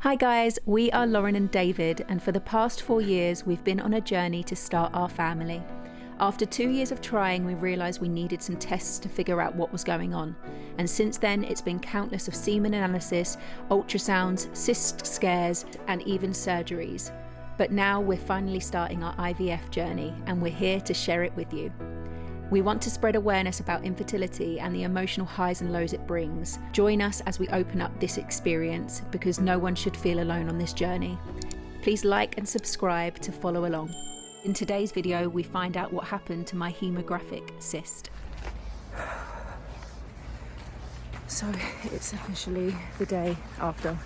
Hi guys, we are Lauren and David, and for the past 4 years we've been on a journey to start our family. After 2 years of trying, we realised we needed some tests to figure out what was going on, and since then it's been countless of semen analysis, ultrasounds, cyst scares and even surgeries. But now we're finally starting our IVF journey, and we're here to share it with you. We want to spread awareness about infertility and the emotional highs and lows it brings. Join us as we open up this experience, because no one should feel alone on this journey. Please like and subscribe to follow along. In today's video, we find out what happened to my hemorrhagic cyst. So it's officially the day after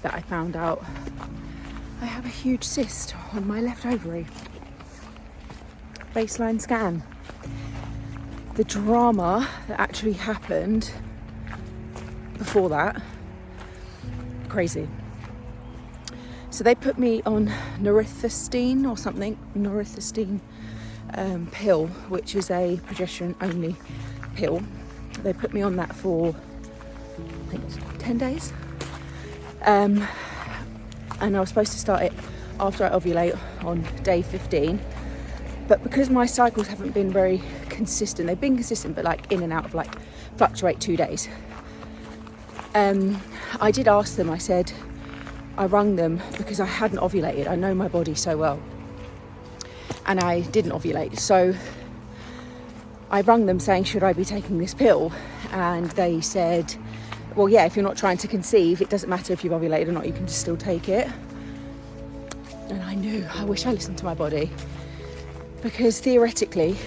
that I found out I have a huge cyst on my left ovary. Baseline scan. The drama that actually happened before that, crazy. So they put me on norethistine or something, norethistine pill, which is a progesterone only pill. They put me on that for I think it's 10 days, and I was supposed to start it after I ovulate on day 15. But because my cycles haven't been very consistent, they've been consistent, but like in and out of like fluctuate 2 days. I did ask them, I rung them because I hadn't ovulated. I know my body so well. And I didn't ovulate. So I rung them saying, should I be taking this pill? And they said, well, yeah, if you're not trying to conceive, it doesn't matter if you've ovulated or not, you can just still take it. And I knew, I wish I listened to my body. Because theoretically,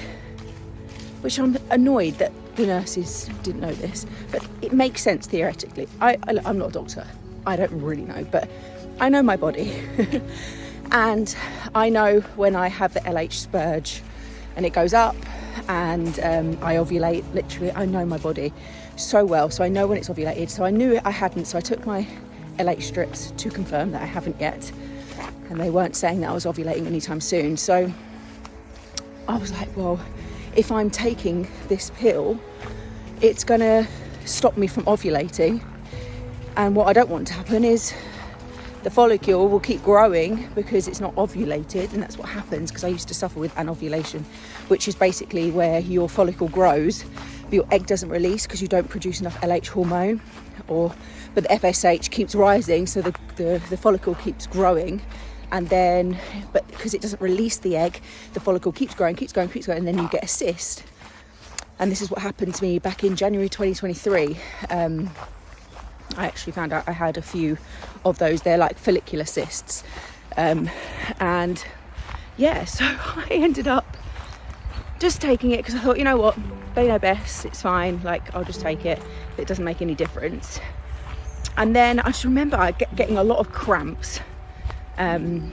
which I'm annoyed that the nurses didn't know this, but it makes sense theoretically. I'm not a doctor, I don't really know, but I know my body. And I know when I have the LH spurge and it goes up and I ovulate, literally, I know my body so well. So I know when it's ovulated. So I knew I hadn't, so I took my LH strips to confirm that I haven't yet. And they weren't saying that I was ovulating anytime soon. So I was like, well, if I'm taking this pill, it's going to stop me from ovulating. And what I don't want to happen is the follicle will keep growing because it's not ovulated. And that's what happens, because I used to suffer with anovulation, which is basically where your follicle grows, but your egg doesn't release because you don't produce enough LH hormone, but the FSH keeps rising, so the follicle keeps growing. And then, but because it doesn't release the egg, the follicle keeps growing, and then you get a cyst. And this is what happened to me back in January 2023. I actually found out I had a few of those. They're like follicular cysts. And yeah, so I ended up just taking it because I thought, you know what, they know best, it's fine. Like, I'll just take it. It doesn't make any difference. And then I just remember getting a lot of cramps. I'm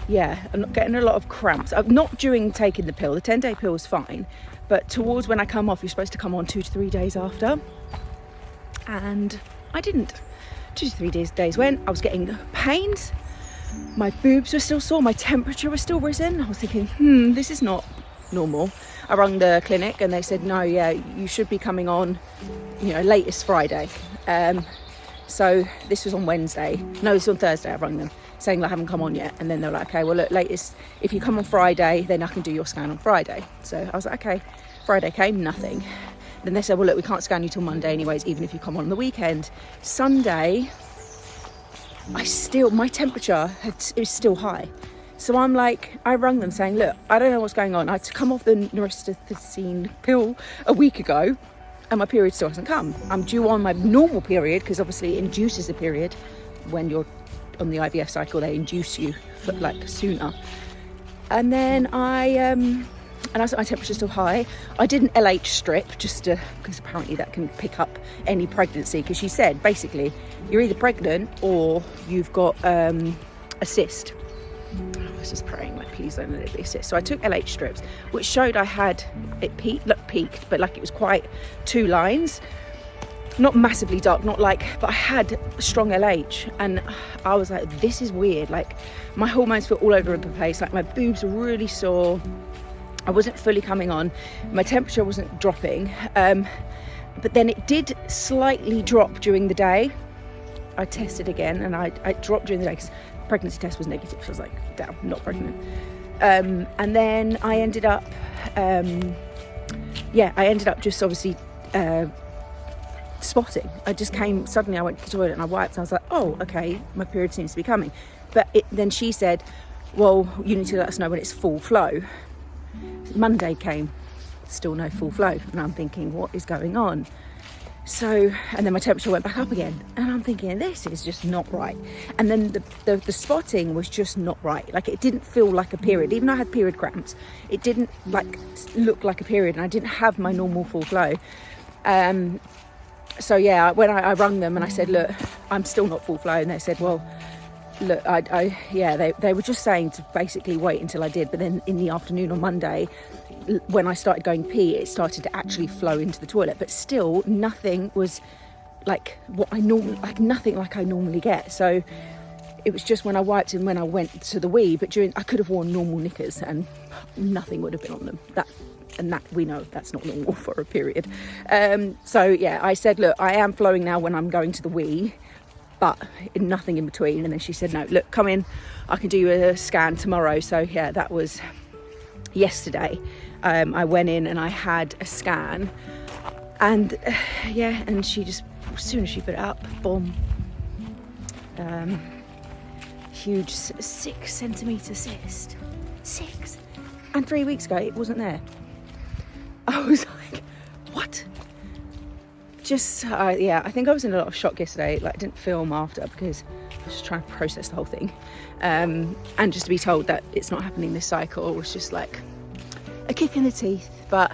not getting a lot of cramps. Not during taking the pill. The 10-day pill was fine, but towards when I come off, you're supposed to come on 2 to 3 days after, and I didn't. 2 to 3 days went. I was getting pains. My boobs were still sore. My temperature was still risen. I was thinking, this is not normal. I rang the clinic and they said, no, yeah, you should be coming on, latest Friday. So this was on Wednesday. No, this was on Thursday. I rang them saying I haven't come on yet. And then they're like, okay, well, look, latest, if you come on Friday, then I can do your scan on Friday. So I was like, okay. Friday came, nothing. Then they said, well, look, we can't scan you till Monday anyways, even if you come on the weekend. Sunday, my temperature, it was still high. So I'm like, I rang them saying, look, I don't know what's going on. I had to come off the norethistine pill a week ago, and my period still hasn't come. I'm due on my normal period, because obviously it induces a period. When you're on the IVF cycle, they induce you for, like, sooner. And then I said my temperature's still high. I did an LH strip just because apparently that can pick up any pregnancy, because she said basically you're either pregnant or you've got a cyst. I was just praying, like, please don't let it be a cyst. So I took LH strips, which showed I had it peaked, but like it was quite 2 lines, not massively dark, but I had strong LH, and I was like, this is weird. Like, my hormones feel all over the place. Like, my boobs were really sore. I wasn't fully coming on. My temperature wasn't dropping, but then it did slightly drop during the day. I tested again, and I dropped during the day because pregnancy test was negative. So I was like, damn, not pregnant. And then I ended up, just obviously spotting. I just came, suddenly I went to the toilet and I wiped and I was like, oh, okay, my period seems to be coming. But then she said, well, you need to let us know when it's full flow. Monday came, still no full flow. And I'm thinking, what is going on? So, and then my temperature went back up again. And I'm thinking, this is just not right. And then the spotting was just not right. Like, it didn't feel like a period. Even though I had period cramps, it didn't like look like a period. And I didn't have my normal full flow. So yeah, when I rung them and I said, look, I'm still not full flow. And they said, well, look, they were just saying to basically wait until I did. But then in the afternoon on Monday, when I started going pee, it started to actually flow into the toilet. But still, nothing was like nothing like I normally get. So it was just when I wiped and when I went to the wee. But I could have worn normal knickers and nothing would have been on them. That we know that's not normal for a period. So yeah, I said, look, I am flowing now when I'm going to the wee, but nothing in between. And then she said, no, look, come in, I can do you a scan tomorrow. So yeah, that was yesterday. I went in and I had a scan, and and she just, as soon as she put it up, boom, huge 6 centimetre cyst. 6. And 3 weeks ago it wasn't there. I was like, what? Just I think I was in a lot of shock yesterday. Like, I didn't film after because I was just trying to process the whole thing, and just to be told that it's not happening this cycle was just like a kick in the teeth. But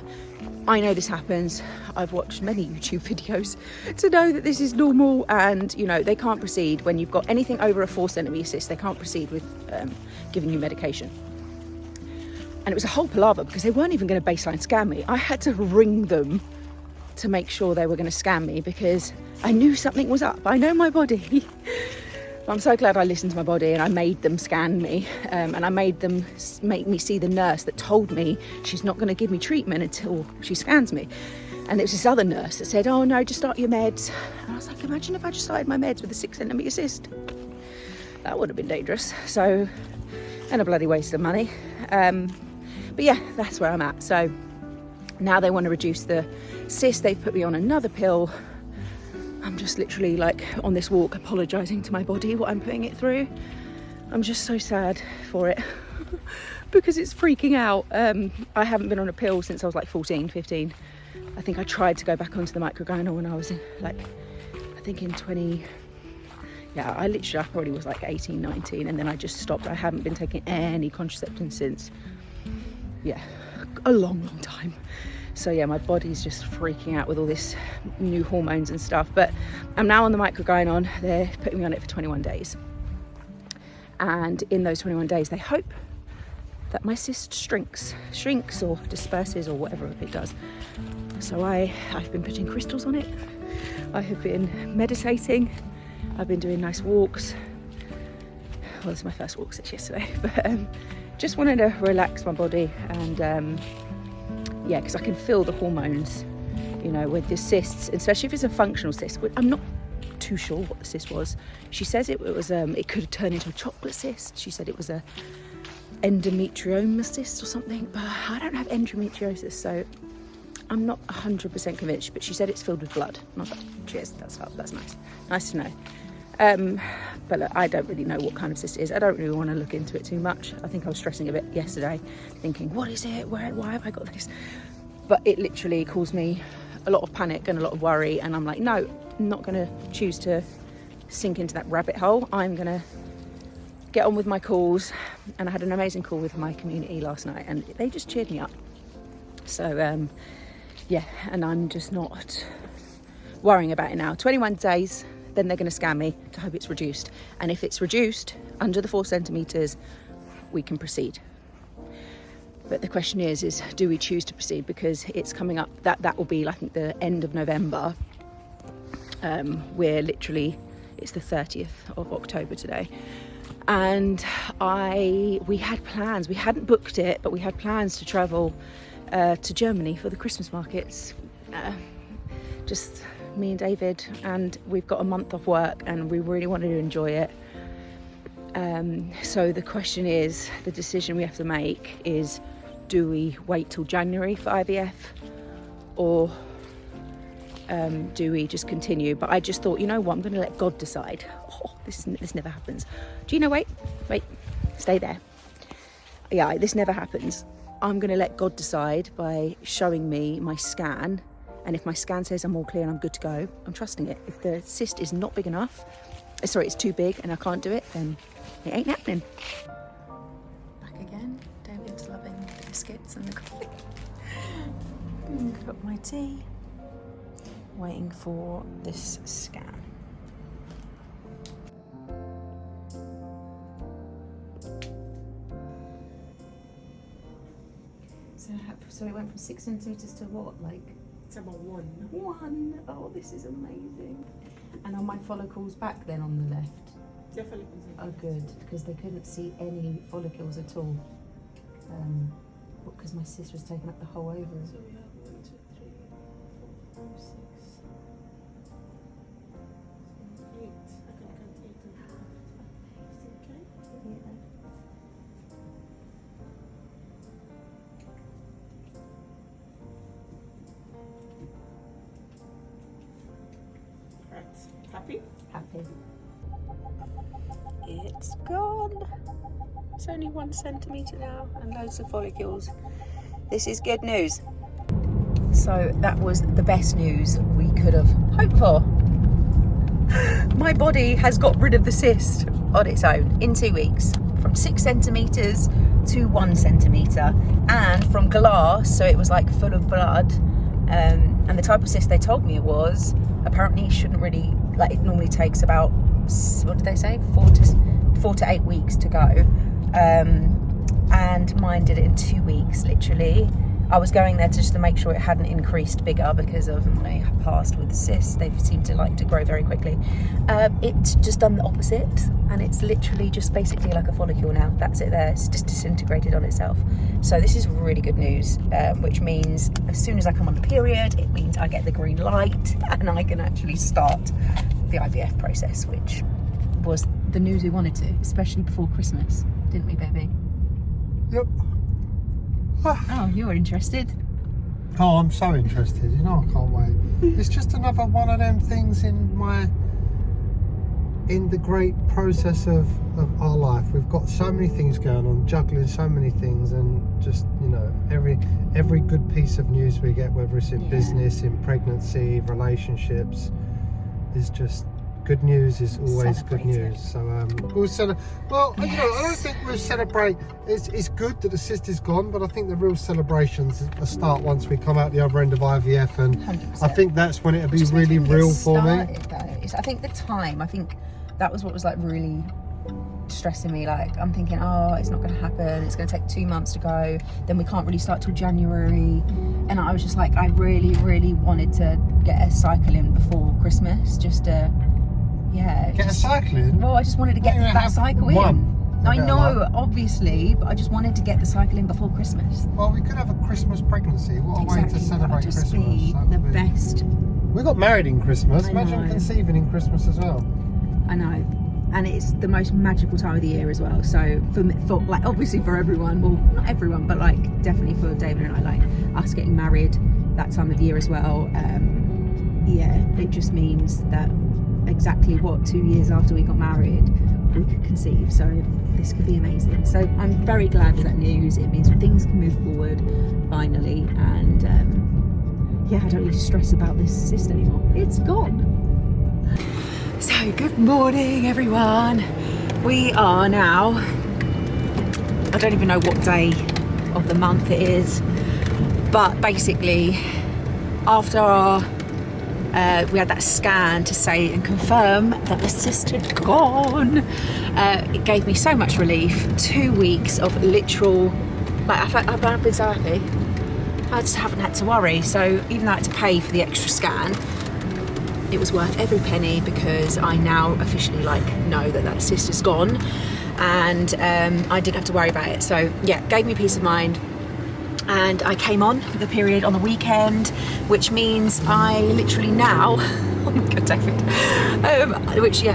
I know this happens. I've watched many YouTube videos to know that this is normal, and you know, they can't proceed when you've got anything over a 4 centimetre cyst. They can't proceed with giving you medication. And it was a whole palaver because they weren't even going to baseline scan me. I had to ring them to make sure they were going to scan me because I knew something was up. I know my body. I'm so glad I listened to my body and I made them scan me, and I made them make me see the nurse that told me she's not going to give me treatment until she scans me. And it was this other nurse that said, oh no, just start your meds. And I was like, imagine if I just started my meds with a 6 centimetre cyst. That would have been dangerous. So, and a bloody waste of money. But yeah, that's where I'm at. So now they want to reduce the cyst. They've put me on another pill. I'm just literally like on this walk apologising to my body what I'm putting it through. I'm just so sad for it because it's freaking out. I haven't been on a pill since I was like 14, 15. I think I tried to go back onto the microgynon when I was in I think in 20... Yeah, I probably was like 18, 19, and then I just stopped. I haven't been taking any contraception since, a long time. So yeah, my body's just freaking out with all this new hormones and stuff. But I'm now on the microgynon. They're putting me on it for 21 days. And in those 21 days, they hope that my cyst shrinks or disperses or whatever it does. So I've been putting crystals on it. I have been meditating. I've been doing nice walks. Well, this is my first walk since yesterday, but just wanted to relax my body and because I can feel the hormones, you know, with the cysts, especially if it's a functional cyst. I'm not too sure what the cyst was. She says it was it could have turned into a chocolate cyst. She said it was a endometrioma cyst or something, but I don't have endometriosis, so I'm not 100% convinced. But she said it's filled with blood, and I was like, cheers, that's nice to know. But look, I don't really know what kind of cyst it is. I don't really want to look into it too much. I think I was stressing a bit yesterday, thinking, what is it? Why have I got this? But it literally caused me a lot of panic and a lot of worry. And I'm like, no, I'm not going to choose to sink into that rabbit hole. I'm going to get on with my calls. And I had an amazing call with my community last night, and they just cheered me up. So, and I'm just not worrying about it now. 21 days. Then they're going to scan me to hope it's reduced. And if it's reduced under the 4 centimetres, we can proceed. But the question is do we choose to proceed? Because it's coming up, that will be, I think, the end of November. We're literally, it's the 30th of October today. And we had plans, we hadn't booked it, but we had plans to travel to Germany for the Christmas markets. Just me and David, and we've got a month off work and we really wanted to enjoy it. So the question is, the decision we have to make is, do we wait till January for IVF, or do we just continue? But I just thought, you know what, I'm going to let God decide. Oh, this never happens. Do you know, wait, stay there. Yeah, this never happens. I'm going to let God decide by showing me my scan, and if my scan says I'm all clear and I'm good to go, I'm trusting it. If the cyst is not big enough, sorry, it's too big and I can't do it, then it ain't happening. Back again. David's loving the biscuits and the coffee. Got my tea. Waiting for this scan. So it went from 6 centimetres to what, like? It's about 1. 1. Oh, this is amazing. And are my follicles back then on the left? Definitely. Oh, good, because they couldn't see any follicles at all. Because my cyst was taking up the whole ovary. So we have 1, 2, 3, 4, 5, 6, 7, 8. I can count 8 and a half. Is it okay? Yeah. Right. Happy? Happy. It's gone. It's only 1 centimetre now and loads of follicles. This is good news. So that was the best news we could have hoped for. My body has got rid of the cyst on its own in 2 weeks, from 6 centimetres to 1 centimetre, and from glass, so it was like full of blood. And the type of cyst they told me it was, apparently shouldn't really, like, it normally takes about, what did they say, 4 to 8 weeks to go. And mine did it in 2 weeks, literally. I was going there just to make sure it hadn't increased bigger because of my past with the cysts. They seem to like to grow very quickly. It's just done the opposite, and it's literally just basically like a follicle now. That's it there. It's just disintegrated on itself. So this is really good news, which means as soon as I come on the period, it means I get the green light and I can actually start the IVF process, which was the news we wanted to, especially before Christmas, didn't we, baby? Yep. Oh, you're interested. Oh, I'm so interested. You know, I can't wait. It's just another one of them things in the great process of our life. We've got so many things going on, juggling so many things, and just, you know, every good piece of news we get, whether it's in business, in pregnancy, relationships, is just good news. Is always good news. So we'll celebrate. Well, yes. You know, I don't think we'll celebrate. It's good that the cyst is gone, but I think the real celebrations start once we come out the other end of IVF, and 100%. I think that's when it'll be really real for me. I think the time. I think that was what was like really stressing me. Like, I'm thinking, oh, it's not going to happen. It's going to take 2 months to go. Then we can't really start till January. And I was just like, I really, really wanted to get a cycle in before Christmas, just to. Yeah, get a cycle in? Well, I just wanted to get that cycle in. I know, obviously, but I just wanted to get the cycle in before Christmas. Well, we could have a Christmas pregnancy. What a way to celebrate Christmas. Be the best. We got married in Christmas. Imagine conceiving in Christmas as well. I know. And it's the most magical time of the year as well. So for like, obviously for everyone, well, not everyone, but like definitely for David and I, like us getting married that time of year as well. Yeah, it just means that exactly 2 years after we got married we could conceive, so this could be amazing. So I'm very glad for that news. It means things can move forward finally, and yeah, I don't need to stress about this cyst anymore. It's gone. So good morning everyone. We are now, I don't even know what day of the month it is, but basically after our we had that scan to say and confirm that the cyst had gone. It gave me so much relief. 2 weeks of literal, like, I've been so happy. I just haven't had to worry. So even though I had to pay for the extra scan, it was worth every penny, because I now officially know that cyst is gone, and I didn't have to worry about it. So yeah, gave me peace of mind. and I came on the period on the weekend, which means I literally now, oh my God, David,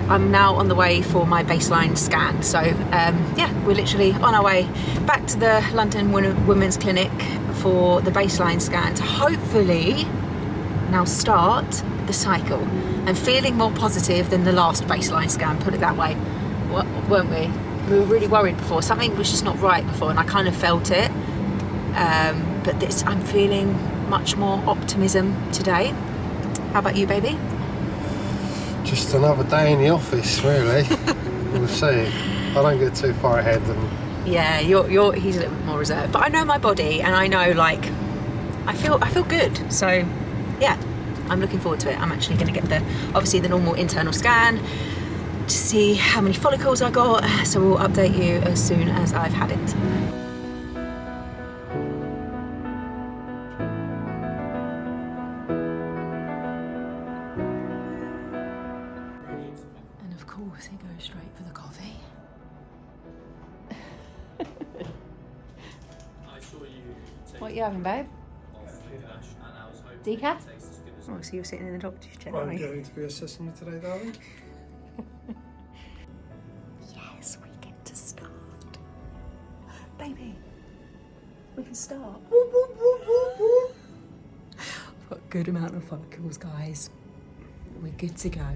I'm now on the way for my baseline scan. So yeah, we're literally on our way back to the London Women's Clinic for the baseline scan to hopefully now start the cycle. I'm feeling more positive than the last baseline scan, put it that way, weren't we? We were really worried before. Something was just not right before, and I kind of felt it. But this, I'm feeling much more optimism today. How about you, baby? Just another day in the office, really. We'll see. I don't get too far ahead. And yeah, he's a little bit more reserved, but I know my body, and I know, like, I feel good. So yeah, I'm looking forward to it. I'm actually going to get obviously the normal internal scan to see how many follicles I got. So we'll update you as soon as I've had it. And of course, he goes straight for the coffee. What are you having, babe? Decaf? Oh, so you're sitting in the doctor's chair, I'm going to be assessing you today, darling. Yes, we get to start. Baby, we can start. I've got a good amount of follicles, guys. We're good to go.